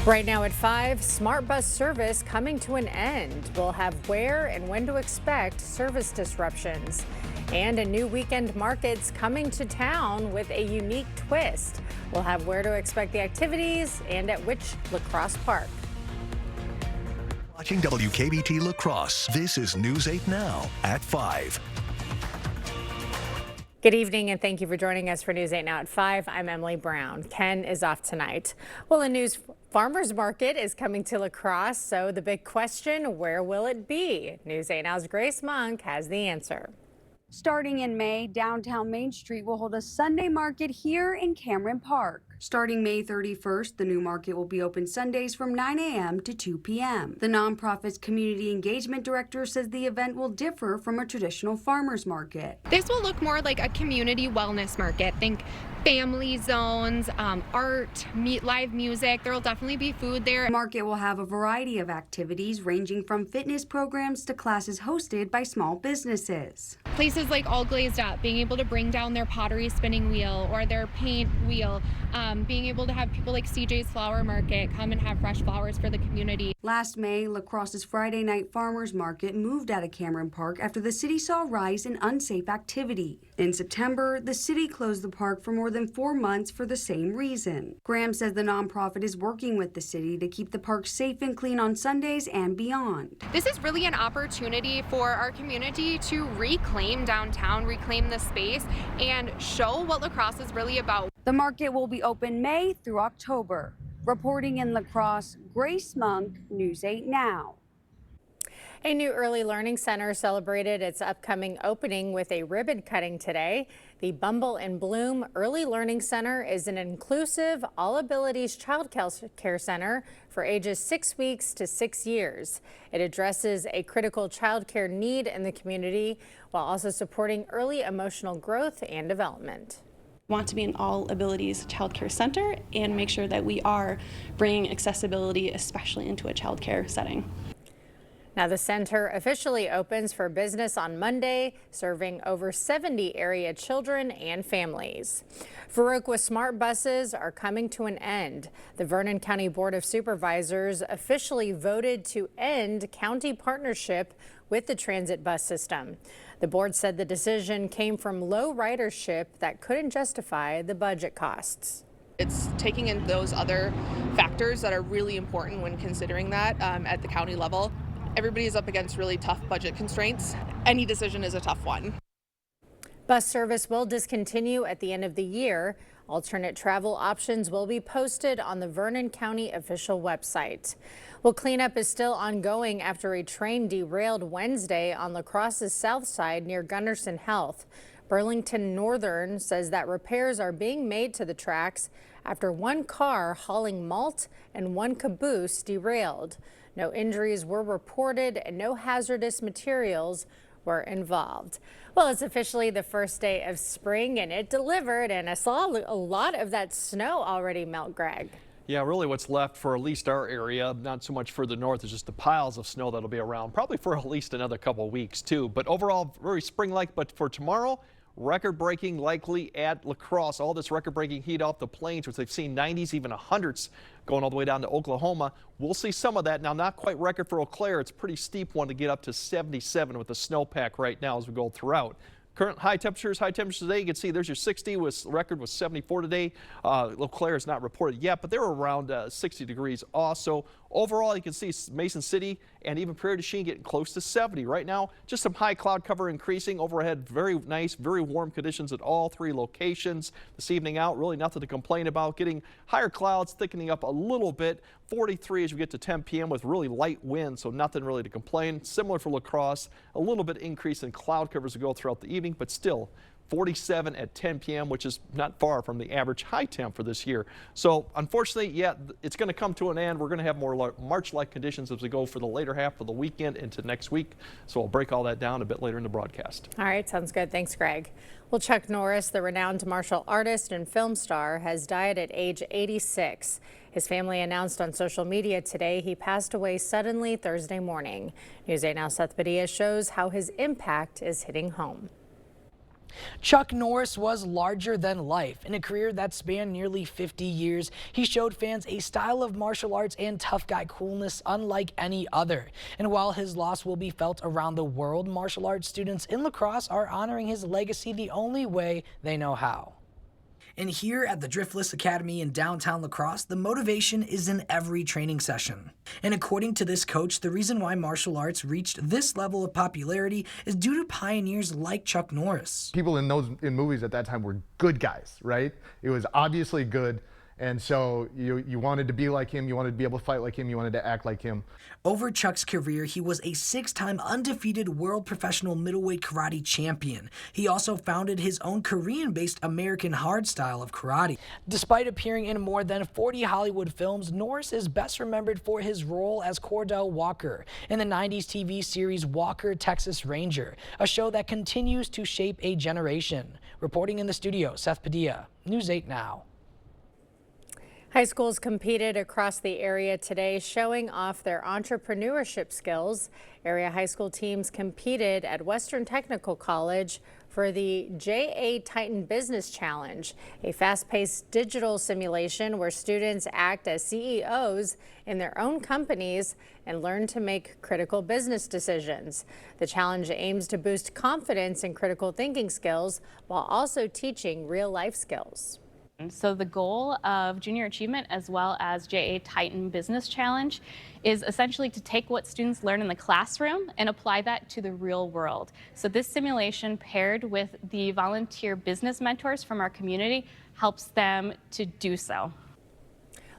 Right now at 5, Smart Bus service coming to an end. We'll have where and when to expect service disruptions. And a new weekend market's coming to town with a unique twist. We'll have where to expect the activities and at which lacrosse park. Watching WKBT Lacrosse, this is News 8 Now at 5. Good evening and thank you for joining us for News 8 Now at 5. I'm Emily Brown. Ken is off tonight. Well, the news farmers market is coming to Lacrosse, so the big question, where will it be? News 8 Now's Grace Monk has the answer. Starting in May, downtown Main Street will hold a Sunday market here in Cameron Park. Starting May 31st, the new market will be open Sundays from 9 a.m. to 2 p.m. The nonprofit's community engagement director says the event will differ from a traditional farmers market. This will look more like a community wellness market. Think family zones, art, live music. There will definitely be food there. The market will have a variety of activities ranging from fitness programs to classes hosted by small businesses. Places like All Glazed Up, being able to bring down their pottery spinning wheel or their paint wheel, being able to have people like CJ's Flower Market come and have fresh flowers for the community. Last May, Lacrosse's Friday night farmers market moved out of Cameron Park after the city saw a rise in unsafe activity. In September, the city closed the park for more than 4 months for the same reason. Graham says the nonprofit is working with the city to keep the park safe and clean on Sundays and beyond. This is really an opportunity for our community to reclaim downtown, reclaim the space, and show what Lacrosse is really about. The market will be open May through October. Reporting in Lacrosse, Grace Monk, News 8 Now. A new early learning center celebrated its upcoming opening with a ribbon cutting today. The Bumble and Bloom Early Learning Center is an inclusive, all-abilities child care center for ages 6 weeks to 6 years. It addresses a critical child care need in the community while also supporting early emotional growth and development. Want to be an all-abilities childcare center and make sure that we are bringing accessibility, especially into a childcare setting. Now, the center officially opens for business on Monday, serving over 70 area children and families. Viroqua Smart Buses are coming to an end. The Vernon County Board of Supervisors officially voted to end county partnership with the transit bus system. The board said the decision came from low ridership that couldn't justify the budget costs. It's taking in those other factors that are really important when considering that at the county level. Everybody is up against really tough budget constraints. Any decision is a tough one. Bus service will discontinue at the end of the year. Alternate travel options will be posted on the Vernon County official website. Well, cleanup is still ongoing after a train derailed Wednesday on Lacrosse's south side near Gunderson Health. Burlington Northern says that repairs are being made to the tracks after one car hauling malt and one caboose derailed. No injuries were reported and no hazardous materials were involved. Well, it's officially the first day of spring and it delivered, and I saw a lot of that snow already melt, Greg. Yeah, really what's left for at least our area, not so much further north, is just the piles of snow that'll be around probably for at least another couple of weeks too. But overall, very spring-like. But for tomorrow, record-breaking likely at Lacrosse. All this record-breaking heat off the plains, which they've seen 90s, even 100s going all the way down to Oklahoma. We'll see some of that. Now, not quite record for Eau Claire. It's a pretty steep one to get up to 77 with the snowpack right now as we go throughout. Current high temperatures today, you can see there's your 60, record was 74 today. Eau Claire is not reported yet, but they were around 60 degrees also. Overall, you can see Mason City and even Prairie du Chien getting close to 70. Right now, just some high cloud cover increasing. Overhead, very nice, very warm conditions at all three locations. This evening out, really nothing to complain about. Getting higher clouds, thickening up a little bit. 43 as we get to 10 p.m. with really light wind, so nothing really to complain. Similar for Lacrosse, a little bit increase in cloud covers to go throughout the evening, but still 47 at 10 p.m., which is not far from the average high temp for this year. So unfortunately, yeah, it's going to come to an end. We're going to have more March-like conditions as we go for the later half of the weekend into next week. So I'll break all that down a bit later in the broadcast. All right, sounds good. Thanks, Greg. Well, Chuck Norris, the renowned martial artist and film star, has died at age 86. His family announced on social media today he passed away suddenly Thursday morning. News 8 Now Seth Padilla shows how his impact is hitting home. Chuck Norris was larger than life. In a career that spanned nearly 50 years, he showed fans a style of martial arts and tough guy coolness unlike any other. And while his loss will be felt around the world, martial arts students in La Crosse are honoring his legacy the only way they know how. And here at the Driftless Academy in downtown La Crosse, the motivation is in every training session. And according to this coach, the reason why martial arts reached this level of popularity is due to pioneers like Chuck Norris. People in movies at that time were good guys, right? It was obviously good. And so you wanted to be like him, you wanted to be able to fight like him, you wanted to act like him. Over Chuck's career, he was a 6-time undefeated world professional middleweight karate champion. He also founded his own Korean-based American hard style of karate. Despite appearing in more than 40 Hollywood films, Norris is best remembered for his role as Cordell Walker in the 90s TV series Walker, Texas Ranger, a show that continues to shape a generation. Reporting in the studio, Seth Padilla, News 8 Now. High schools competed across the area today, showing off their entrepreneurship skills. Area high school teams competed at Western Technical College for the J.A. Titan Business Challenge, a fast-paced digital simulation where students act as CEOs in their own companies and learn to make critical business decisions. The challenge aims to boost confidence and critical thinking skills while also teaching real-life skills. So the goal of Junior Achievement as well as J.A. Titan Business Challenge is essentially to take what students learn in the classroom and apply that to the real world. So this simulation paired with the volunteer business mentors from our community helps them to do so.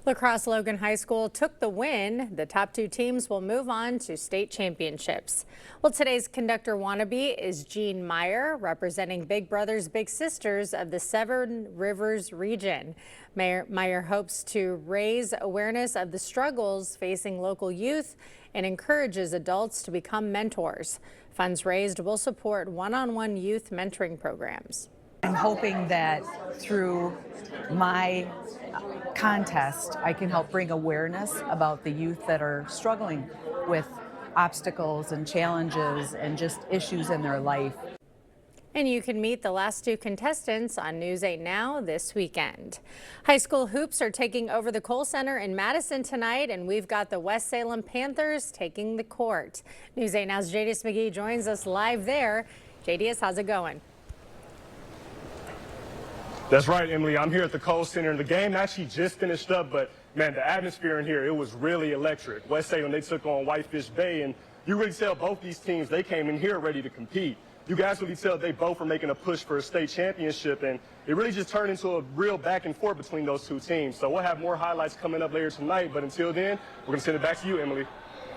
La Crosse Logan High School took the win. The top 2 teams will move on to state championships. Well, today's conductor wannabe is Jean Meyer, representing Big Brothers Big Sisters of the Seven Rivers region. Meyer hopes to raise awareness of the struggles facing local youth and encourages adults to become mentors. Funds raised will support one-on-one youth mentoring programs. I'm hoping that through my contest, I can help bring awareness about the youth that are struggling with obstacles and challenges and just issues in their life. And you can meet the last 2 contestants on News 8 Now this weekend. High school hoops are taking over the Kohl Center in Madison tonight, and we've got the West Salem Panthers taking the court. News 8 Now's JDS McGee joins us live there. JDS, how's it going? That's right, Emily. I'm here at the Kohl Center, and the game actually just finished up, but man, the atmosphere in here, it was really electric. West Salem, they took on Whitefish Bay, and you really tell both these teams, they came in here ready to compete. You guys really tell they both were making a push for a state championship, and it really just turned into a real back and forth between those 2 teams. So we'll have more highlights coming up later tonight, but until then, we're going to send it back to you, Emily.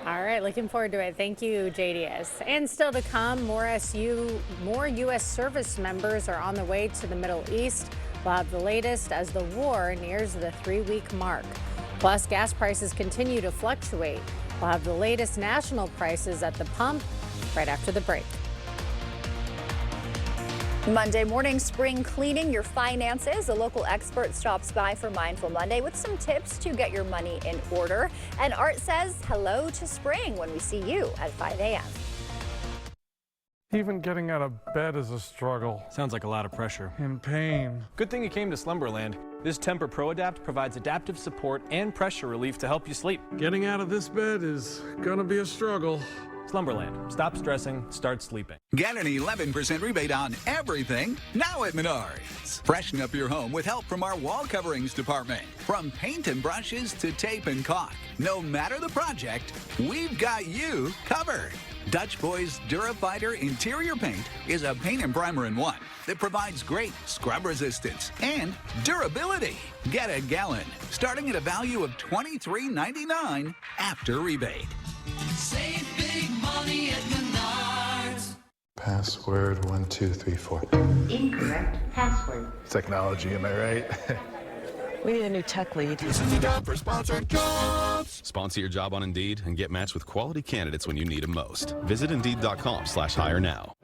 All right, looking forward to it. Thank you, JDS. And still to come, more U.S. service members are on the way to the Middle East. We'll have the latest as the war nears the 3-week mark. Plus, gas prices continue to fluctuate. We'll have the latest national prices at the pump right after the break. Monday morning, spring cleaning your finances. A local expert stops by for Mindful Monday with some tips to get your money in order. And Art says hello to spring when we see you at 5 a.m. Even getting out of bed is a struggle. Sounds like a lot of pressure. And pain. Good thing you came to Slumberland. This Tempur Pro Adapt provides adaptive support and pressure relief to help you sleep. Getting out of this bed is gonna be a struggle. Slumberland. Stop stressing, start sleeping. Get an 11% rebate on everything now at Menards. Freshen up your home with help from our wall coverings department. From paint and brushes to tape and caulk. No matter the project, we've got you covered. Dutch Boys DuraFighter Interior Paint is a paint and primer in one that provides great scrub resistance and durability. Get a gallon starting at a value of $23.99 after rebate. Save big money at Menards. Password 1, 2, 3, 4. Incorrect password. Technology, am I right? We need a new tech lead. This is the job for sponsored jobs. Sponsor your job on Indeed and get matched with quality candidates when you need them most. Visit Indeed.com/hire now.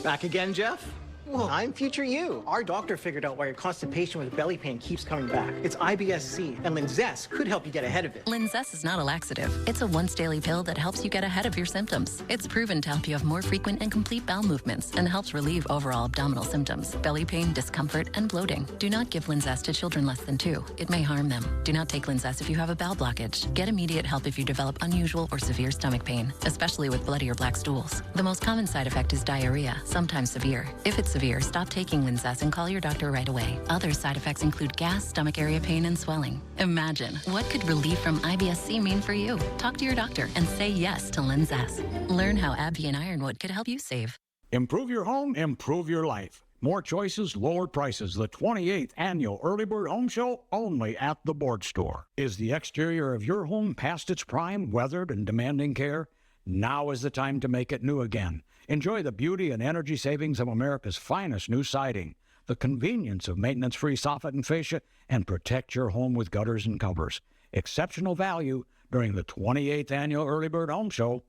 Back again, Jeff? Well, I'm future you. Our doctor figured out why your constipation with belly pain keeps coming back. It's IBS-C, and Linzess could help you get ahead of it. Linzess is not a laxative. It's a once-daily pill that helps you get ahead of your symptoms. It's proven to help you have more frequent and complete bowel movements and helps relieve overall abdominal symptoms, belly pain, discomfort, and bloating. Do not give Linzess to children less than 2. It may harm them. Do not take Linzess if you have a bowel blockage. Get immediate help if you develop unusual or severe stomach pain, especially with bloody or black stools. The most common side effect is diarrhea, sometimes severe. If it's severe, stop taking Linzess and call your doctor right away. Other side effects include gas, stomach area pain, and swelling. Imagine, what could relief from IBS-C mean for you? Talk to your doctor and say yes to Linzess. Learn how AbbVie and Ironwood could help you save. Improve your home, improve your life. More choices, lower prices. The 28th Annual Early Bird Home Show, only at the Board Store. Is the exterior of your home past its prime, weathered and demanding care? Now is the time to make it new again. Enjoy the beauty and energy savings of America's finest new siding, the convenience of maintenance-free soffit and fascia, and protect your home with gutters and covers. Exceptional value during the 28th Annual Early Bird Home Show,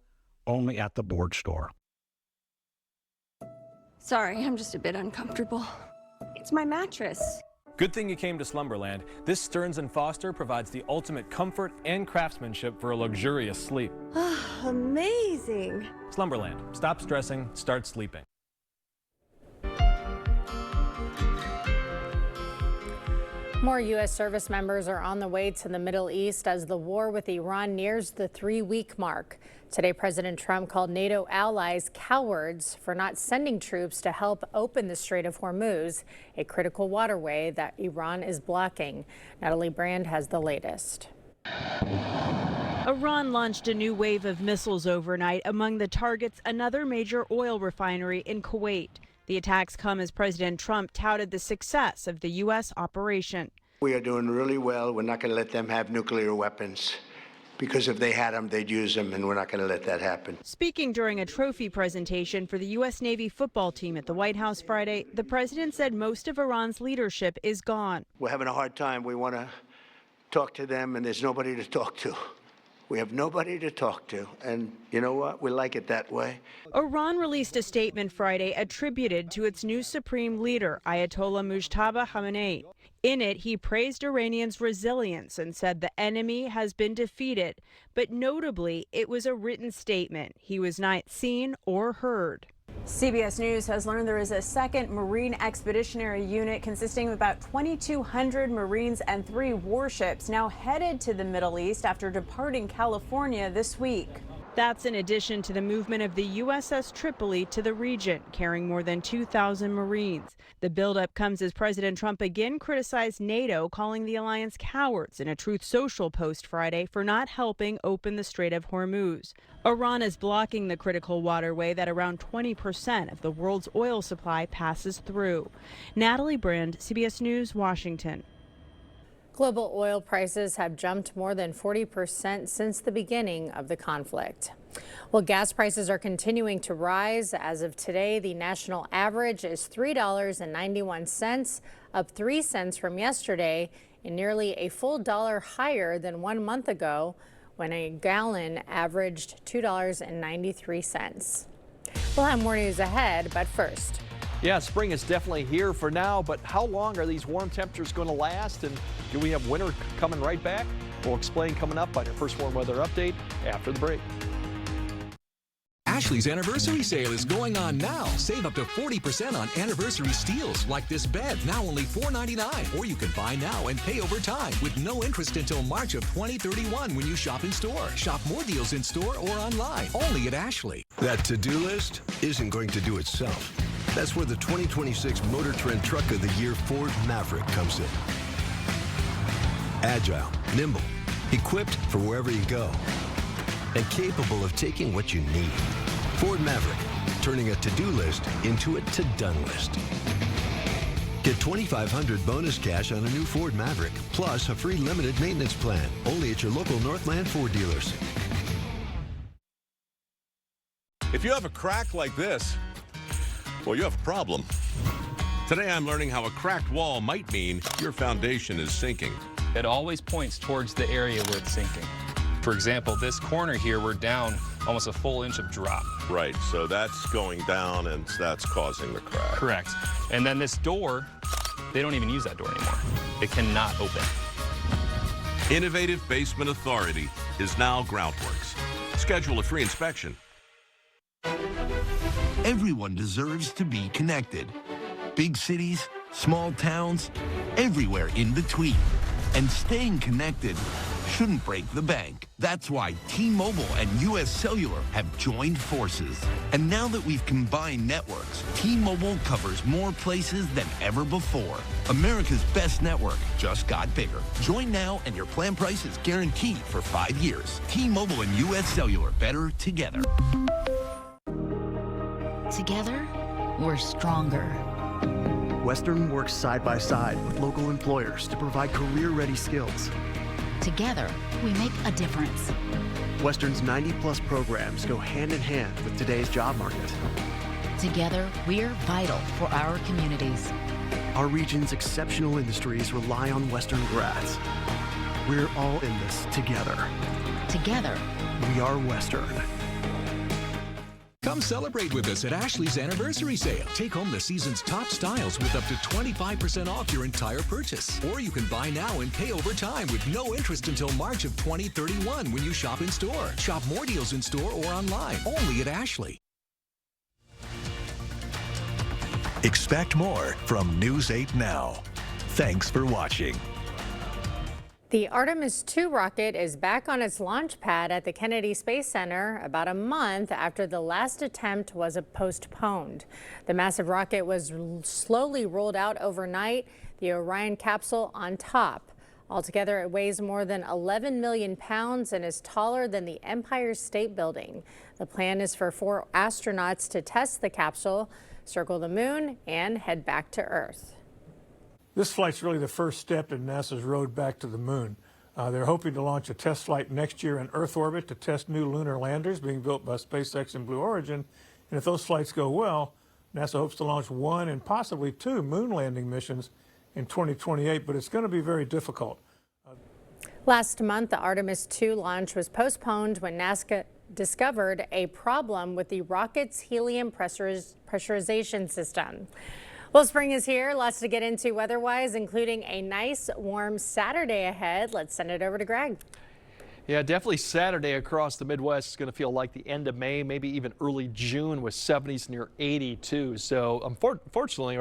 only at the Board Store. Sorry, I'm just a bit uncomfortable. It's my mattress. Good thing you came to Slumberland. This Stearns & Foster provides the ultimate comfort and craftsmanship for a luxurious sleep. Amazing. Slumberland. Stop stressing, start sleeping. More U.S. service members are on the way to the Middle East as the war with Iran nears the 3-week mark. Today, President Trump called NATO allies cowards for not sending troops to help open the Strait of Hormuz, a critical waterway that Iran is blocking. Natalie Brand has the latest. Iran launched a new wave of missiles overnight. Among the targets, another major oil refinery in Kuwait. The attacks come as President Trump touted the success of the U.S. operation. We are doing really well. We're not going to let them have nuclear weapons, because if they had them, they'd use them, and we're not going to let that happen. Speaking during a trophy presentation for the U.S. Navy football team at the White House Friday, the president said most of Iran's leadership is gone. We're having a hard time. We want to talk to them, and there's nobody to talk to. We have nobody to talk to, and you know what? We like it that way. Iran released a statement Friday attributed to its new supreme leader, Ayatollah Mujtaba Khamenei. In it, he praised Iranians' resilience and said the enemy has been defeated, but notably, it was a written statement. He was not seen or heard. CBS News has learned there is a second Marine Expeditionary Unit consisting of about 2,200 Marines and 3 warships now headed to the Middle East after departing California this week. That's in addition to the movement of the USS Tripoli to the region, carrying more than 2,000 Marines. The buildup comes as President Trump again criticized NATO, calling the alliance cowards in a Truth Social post Friday for not helping open the Strait of Hormuz. Iran is blocking the critical waterway that around 20% of the world's oil supply passes through. Natalie Brand, CBS News, Washington. Global oil prices have jumped more than 40% since the beginning of the conflict. Well, gas prices are continuing to rise. As of today, the national average is $3.91, up 3 cents from yesterday, and nearly a full dollar higher than 1 month ago, when a gallon averaged $2.93. We'll have more news ahead, but first. Yeah, spring is definitely here for now, but how long are these warm temperatures going to last? And do we have winter coming right back? We'll explain coming up on your first warm weather update after the break. Ashley's anniversary sale is going on now. Save up to 40% on anniversary steals like this bed, now only $4.99. Or you can buy now and pay over time with no interest until March of 2031 when you shop in store. Shop more deals in store or online, only at Ashley. That to-do list isn't going to do itself. That's where the 2026 Motor Trend Truck of the Year Ford Maverick comes in. Agile, nimble, equipped for wherever you go, and capable of taking what you need. Ford Maverick, turning a to-do list into a to-done list. Get $2,500 bonus cash on a new Ford Maverick, plus a free limited maintenance plan, only at your local Northland Ford dealers. If you have a crack like this, well, you have a problem. Today I'm learning how a cracked wall might mean your foundation is sinking. It always points towards the area where it's sinking. For example, this corner here, we're down almost a full inch of drop. Right, so that's going down and that's causing the crack. Correct. And then this door, they don't even use that door anymore. It cannot open. Innovative Basement Authority is now Groundworks. Schedule a free inspection. Everyone deserves to be connected. Big cities, small towns, everywhere in between. And staying connected shouldn't break the bank. That's why T-Mobile and US Cellular have joined forces. And now that we've combined networks, T-Mobile covers more places than ever before. America's best network just got bigger. Join now and your plan price is guaranteed for 5 years. T-Mobile and US Cellular, better together. Together, we're stronger. Western works side by side with local employers to provide career-ready skills. Together, we make a difference. Western's 90-plus programs go hand in hand with today's job market. Together, we're vital for our communities. Our region's exceptional industries rely on Western grads. We're all in this together. Together, we are Western. Come celebrate with us at Ashley's Anniversary Sale. Take home the season's top styles with up to 25% off your entire purchase. Or you can buy now and pay over time with no interest until March of 2031 when you shop in store. Shop more deals in store or online, only at Ashley. Expect more from News 8 Now. Thanks for watching. The Artemis II rocket is back on its launch pad at the Kennedy Space Center about a month after the last attempt was postponed. The massive rocket was slowly rolled out overnight, the Orion capsule on top. Altogether, it weighs more than 11 million pounds and is taller than the Empire State Building. The plan is for 4 astronauts to test the capsule, circle the moon, and head back to Earth. This flight's really the first step in NASA's road back to the moon. They're hoping to launch a test flight next year in Earth orbit to test new lunar landers being built by SpaceX and Blue Origin. And if those flights go well, NASA hopes to launch 1 and possibly 2 moon landing missions in 2028, but it's going to be very difficult. Last month, the Artemis II launch was postponed when NASA discovered a problem with the rocket's helium pressurization system. Well, spring is here. Lots to get into weather-wise, including a nice, warm Saturday ahead. Let's send it over to Greg. Yeah, definitely Saturday across the Midwest is going to feel like the end of May, maybe even early June with 70s near 82. So unfortunately,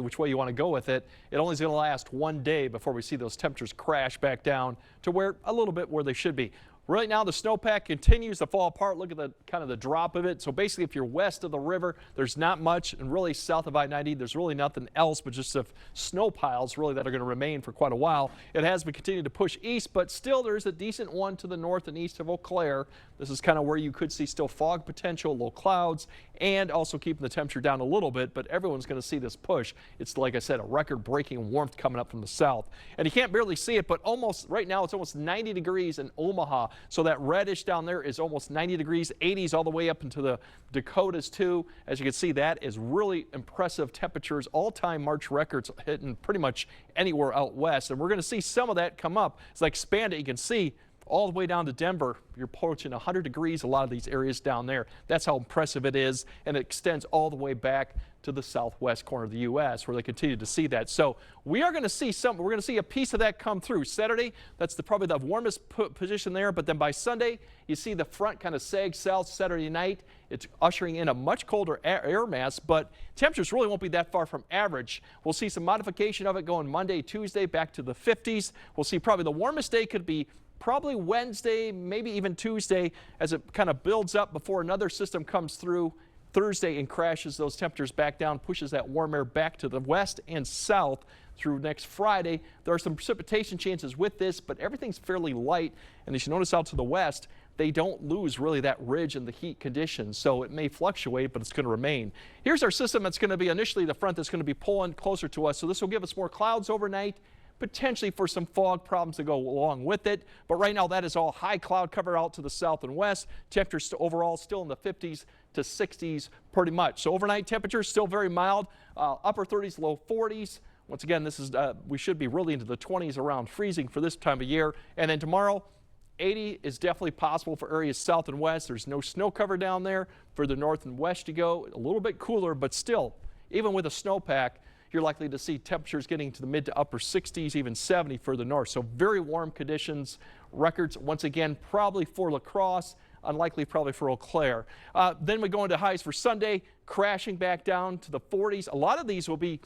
which way you want to go with it, it only is going to last one day before we see those temperatures crash back down to where a little bit where they should be. Right now, the snowpack continues to fall apart. Look at the kind of the drop of it. So basically, if you're west of the river, there's not much, and really south of I-90, there's really nothing else but just snow piles really that are going to remain for quite a while. It has been continuing to push east, but still there's a decent one to the north and east of Eau Claire. This is kind of where you could see still fog potential, low clouds, and also keeping the temperature down a little bit, but everyone's going to see this push. It's, like I said, a record-breaking warmth coming up from the south. And you can't barely see it, but almost right now it's almost 90 degrees in Omaha. So that reddish down there is almost 90 degrees, 80s all the way up into the Dakotas too. As you can see, that is really impressive temperatures, all-time March records hitting pretty much anywhere out west. And we're going to see some of that come up. As I expand it, you can see all the way down to Denver, you're approaching 100 degrees, a lot of these areas down there. That's how impressive it is, and it extends all the way back to the southwest corner of the U.S. where they continue to see that. So we are going to see we're going to see a piece of that come through. Saturday, that's probably the warmest position there, but then by Sunday, you see the front kind of sag south. Saturday night, it's ushering in a much colder air mass, but temperatures really won't be that far from average. We'll see some modification of it going Monday, Tuesday, back to the 50s. We'll see probably the warmest day could be probably Wednesday, maybe even Tuesday, as it kind of builds up before another system comes through Thursday and crashes those temperatures back down, pushes that warm air back to the west and south through next Friday. There are some precipitation chances with this, but everything's fairly light. And as you notice out to the west, they don't lose really that ridge and the heat conditions. So it may fluctuate, but it's going to remain. Here's our system that's going to be initially the front that's going to be pulling closer to us. So this will give us more clouds overnight, potentially for some fog problems to go along with it. But right now, that is all high cloud cover out to the south and west. Temperatures overall still in the 50s to 60s pretty much. So overnight temperatures still very mild, upper 30s, low 40s. Once again, this is we should be really into the 20s around freezing for this time of year. And then tomorrow, 80 is definitely possible for areas south and west. There's no snow cover down there. Further north and west you go, a little bit cooler, but still, even with a snowpack, you're likely to see temperatures getting to the mid to upper 60s, even 70 further north. So very warm conditions. Records, once again, probably for La Crosse, unlikely probably for Eau Claire. Then we go into highs for Sunday, crashing back down to the 40s. A lot of these will be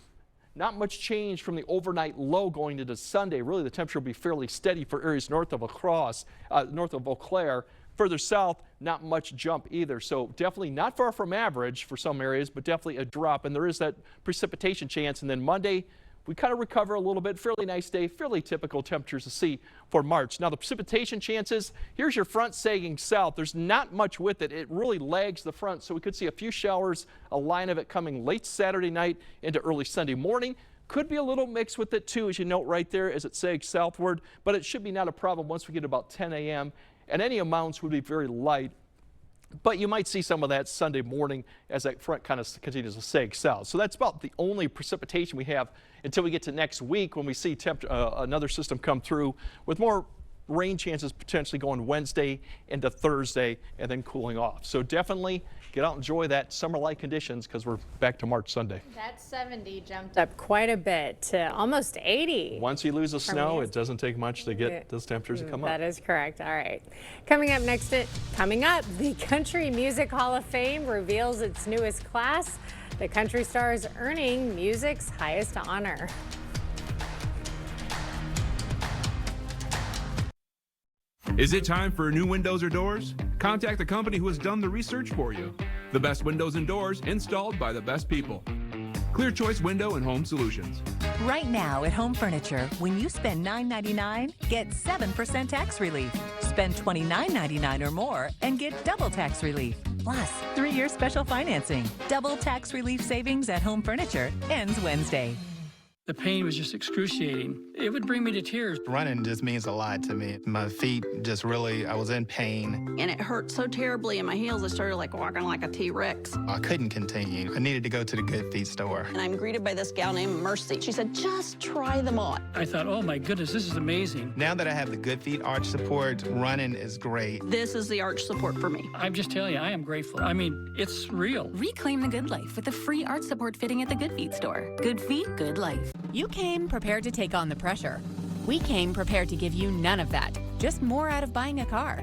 not much change from the overnight low going into Sunday. Really, the temperature will be fairly steady for areas north of La Crosse, north of Eau Claire. Further south, not much jump either. So definitely not far from average for some areas, but definitely a drop. And there is that precipitation chance. And then Monday, we kind of recover a little bit. Fairly nice day, fairly typical temperatures to see for March. Now the precipitation chances, here's your front sagging south. There's not much with it. It really lags the front, so we could see a few showers, a line of it coming late Saturday night into early Sunday morning. Could be a little mix with it too, as you note right there as it sags southward, but it should be not a problem once we get about 10 a.m. And any amounts would be very light. But you might see some of that Sunday morning as that front kind of continues to sag south. So that's about the only precipitation we have until we get to next week when we see another system come through with more rain chances potentially going Wednesday into Thursday and then cooling off. So definitely get out and enjoy that summer-like conditions because we're back to March Sunday. That 70 jumped up quite a bit to almost 80. Once you lose the snow, it doesn't take much to get those temperatures to come up. That is correct. All right. Coming up, the Country Music Hall of Fame reveals its newest class. The country stars earning music's highest honor. Is it time for new windows or doors? Contact the company who has done the research for you. The best windows and doors installed by the best people. Clear Choice Window and Home Solutions. Right now at Home Furniture, when you spend $9.99, get 7% tax relief. Spend $29.99 or more and get double tax relief. Plus, 3-year special financing. Double tax relief savings at Home Furniture ends Wednesday. The pain was just excruciating. It would bring me to tears. Running just means a lot to me. My feet just really, I was in pain. And it hurt so terribly in my heels, I started like walking like a T-Rex. I couldn't continue. I needed to go to the Good Feet store. And I'm greeted by this gal named Mercy. She said, just try them on. I thought, oh my goodness, this is amazing. Now that I have the Good Feet arch support, running is great. This is the arch support for me. I'm just telling you, I am grateful. I mean, it's real. Reclaim the good life with a free arch support fitting at the Good Feet store. Good Feet, good life. You came prepared to take on the pressure. We came prepared to give you none of that, just more out of buying a car.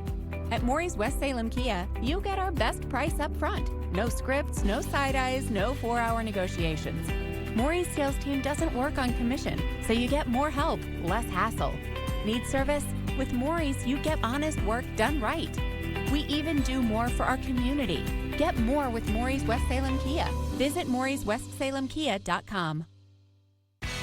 At Maury's West Salem Kia, you get our best price up front. No scripts, no side eyes, no 4-hour negotiations. Maury's sales team doesn't work on commission, so you get more help, less hassle. Need service? With Maury's, you get honest work done right. We even do more for our community. Get more with Maury's West Salem Kia. Visit Maury'sWestSalemKia.com.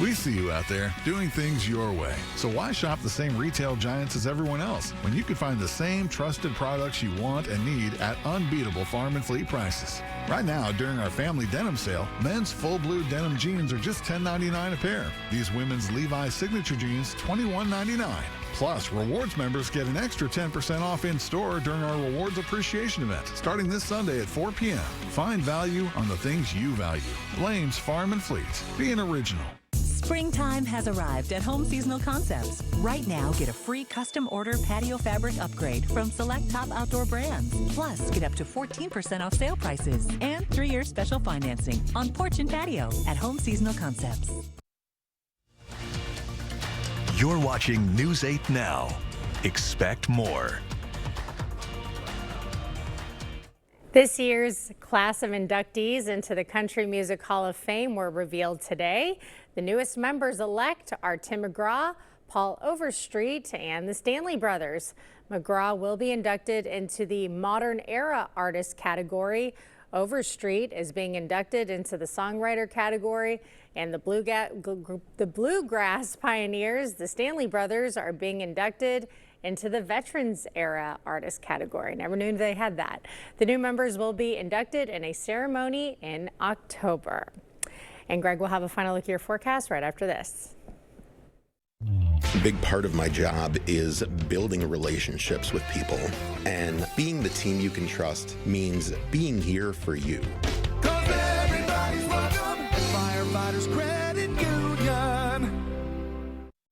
We see you out there doing things your way. So why shop the same retail giants as everyone else when you can find the same trusted products you want and need at unbeatable farm and fleet prices? Right now, during our family denim sale, men's full blue denim jeans are just $10.99 a pair. These women's Levi's signature jeans, $21.99. Plus, rewards members get an extra 10% off in store during our Rewards Appreciation event, starting this Sunday at 4 p.m. Find value on the things you value. Blaine's Farm and Fleet. Be an original. Springtime has arrived at Home Seasonal Concepts. Right now, get a free custom order patio fabric upgrade from select top outdoor brands. Plus, get up to 14% off sale prices and 3-year special financing on porch and patio at Home Seasonal Concepts. You're watching News 8 Now. Expect more. This year's class of inductees into the Country Music Hall of Fame were revealed today. The newest members-elect are Tim McGraw, Paul Overstreet, and the Stanley Brothers. McGraw will be inducted into the Modern Era Artist category. Overstreet is being inducted into the Songwriter category, and the Bluegrass Pioneers, the Stanley Brothers, are being inducted into the Veterans Era Artist category. Never knew they had that. The new members will be inducted in a ceremony in October. And Greg will have a final look at your forecast right after this. A big part of my job is building relationships with people, and being the team you can trust means being here for you. 'Cause everybody's welcome at Firefighters Credit Union.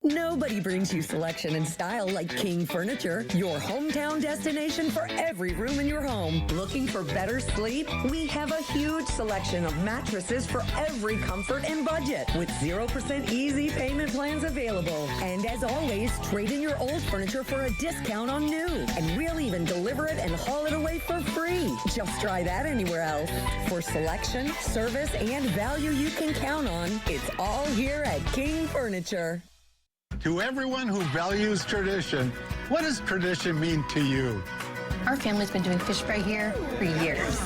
No Nobody brings you selection and style like King Furniture, your hometown destination for every room in your home. Looking for better sleep? We have a huge selection of mattresses for every comfort and budget with 0% easy payment plans available. And as always, trade in your old furniture for a discount on new. And we'll even deliver it and haul it away for free. Just try that anywhere else. For selection, service, and value you can count on, it's all here at King Furniture. To everyone who values tradition, what does tradition mean to you? Our family's been doing fish fry here for years.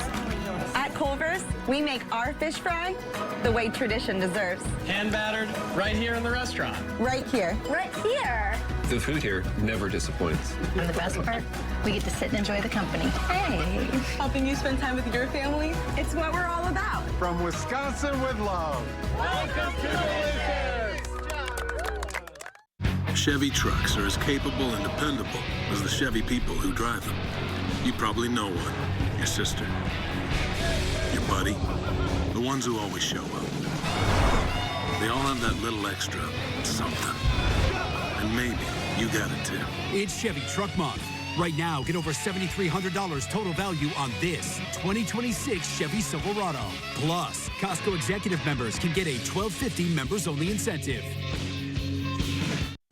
At Culver's, we make our fish fry the way tradition deserves. Hand battered, right here in the restaurant. Right here. Right here. The food here never disappoints. And the best part, we get to sit and enjoy the company. Hey. Helping you spend time with your family, it's what we're all about. From Wisconsin with love. Welcome to Delicious! Chevy trucks are as capable and dependable as the Chevy people who drive them. You probably know one. Your sister. Your buddy. The ones who always show up. They all have that little extra something. And maybe you got it too. It's Chevy Truck Month. Right now, get over $7,300 total value on this 2026 Chevy Silverado. Plus, Costco Executive members can get a $12.50 members-only incentive.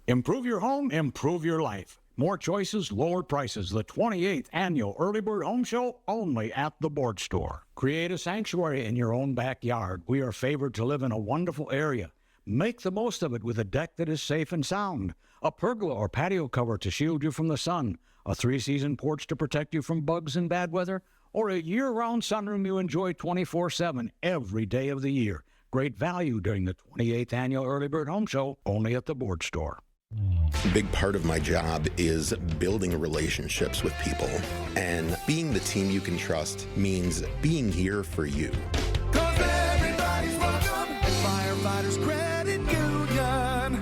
Improve your home, improve your life. More choices, lower prices. The 28th Annual Early Bird Home Show only at the Board Store. Create a sanctuary in your own backyard. We are favored to live in a wonderful area. Make the most of it with a deck that is safe and sound, a pergola or patio cover to shield you from the sun, a 3-season porch to protect you from bugs and bad weather, or a year-round sunroom you enjoy 24/7 every day of the year. Great value during the 28th Annual Early Bird Home Show only at the Board Store. A big part of my job is building relationships with people. And being the team you can trust means being here for you. Cause everybody's welcome at Firefighters Credit Union.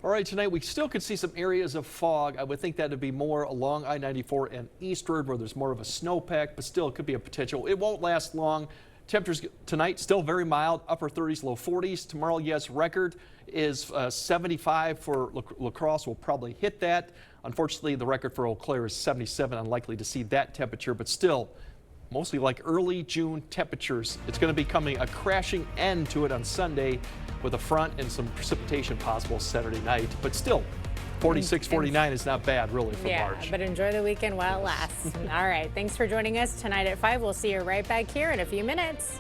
All right, tonight we still could see some areas of fog. I would think that would be more along I-94 and eastward where there's more of a snowpack, but still it could be a potential. It won't last long. Temperatures tonight still very mild, upper 30s, low 40s. Tomorrow, yes, record is 75 for La Crosse. We'll probably hit that. Unfortunately, the record for Eau Claire is 77. Unlikely to see that temperature, but still mostly like early June temperatures. It's going to be coming a crashing end to it on Sunday with a front and some precipitation possible Saturday night, but still 46, 49 is not bad really for March. But enjoy the weekend while it lasts. All right, thanks for joining us tonight at 5. We'll see you right back here in a few minutes.